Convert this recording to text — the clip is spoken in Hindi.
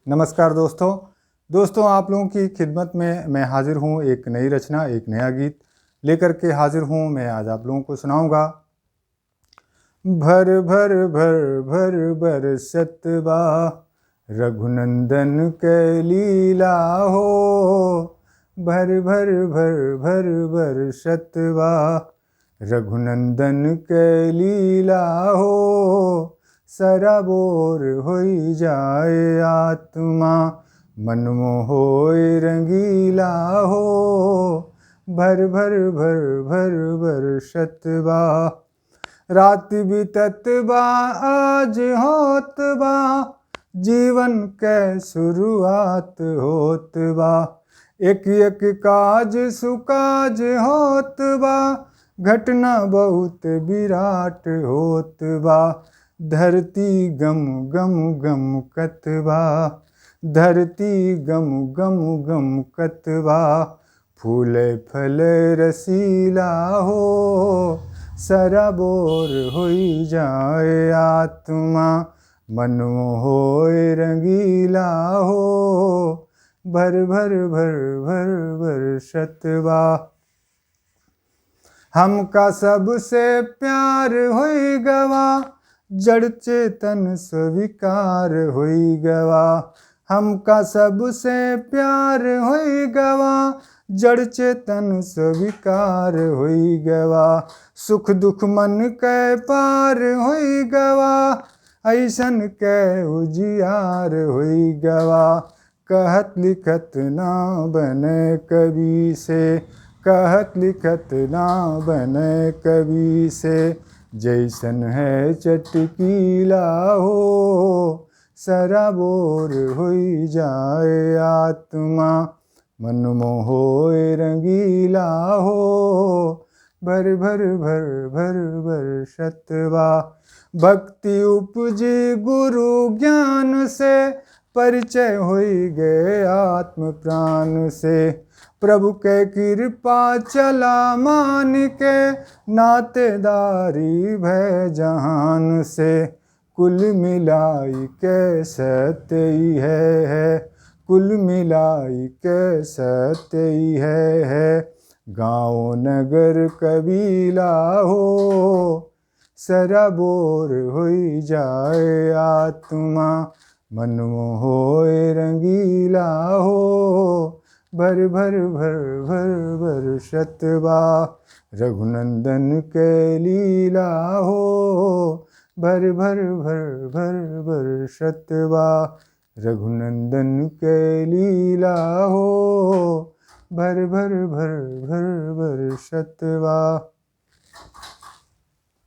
नमस्कार दोस्तों आप लोगों की खिदमत में मैं हाजिर हूँ। एक नई रचना, एक नया गीत लेकर के हाजिर हूँ। मैं आज आप लोगों को सुनाऊंगा। भर भर भर भर बरसत बा रघुनंदन के लीला हो। भर भर भर भर बरसत बा रघुनंदन के लीला हो। सराबोर होई जाए आत्मा, मन मोह होए रंगीला हो। भर भर भर भर बरसत बा रात बीतत बा आज होत बा, जीवन के शुरुआत होत बा। एक एक काज सुकाज होत बा, घटना बहुत विराट होत बा। धरती गम गम गम कतबा, धरती गम गम गम कतबा। फूले फल रसीला हो, सराबोर होई जाए आत्मा, मन होए रंगीला हो। भर भर भर भर बरसत बा हमका सबसे प्यार होई गवा, जड़ चेतन स्वीकार होई गवा। हमका सबसे प्यार होई गवा, जड़ चेतन स्वीकार होई गवा। सुख दुख मन के पार होई गवा, ऐसन के उजियार होई गवा। कहत लिखत ना बने कवि से, कहत लिखत ना बने कवि से। जैसन है चटकीला हो, सराबोर होई जाए आत्मा, मन मोह होए रंगीला हो। भर भर भर भर बरसत बा भक्ति उपजी गुरु ज्ञान से, परिचय होई गए आत्म प्राण से। प्रभु के कृपा चला मान के, नातेदारी भय जहान से। कुल मिलाई के सत्य ही है, कुल मिलाई के सत्य ही है। गाँव नगर कबीला हो, सराबोर होई जाए आत्मा, मन होए रंगीला हो। भर भर भर भर बरसत बा रघुनंदन के लीला हो। भर भर भर भर बरसत बा रघुनंदन के लीला हो। भर भर भर भर बरसत बा।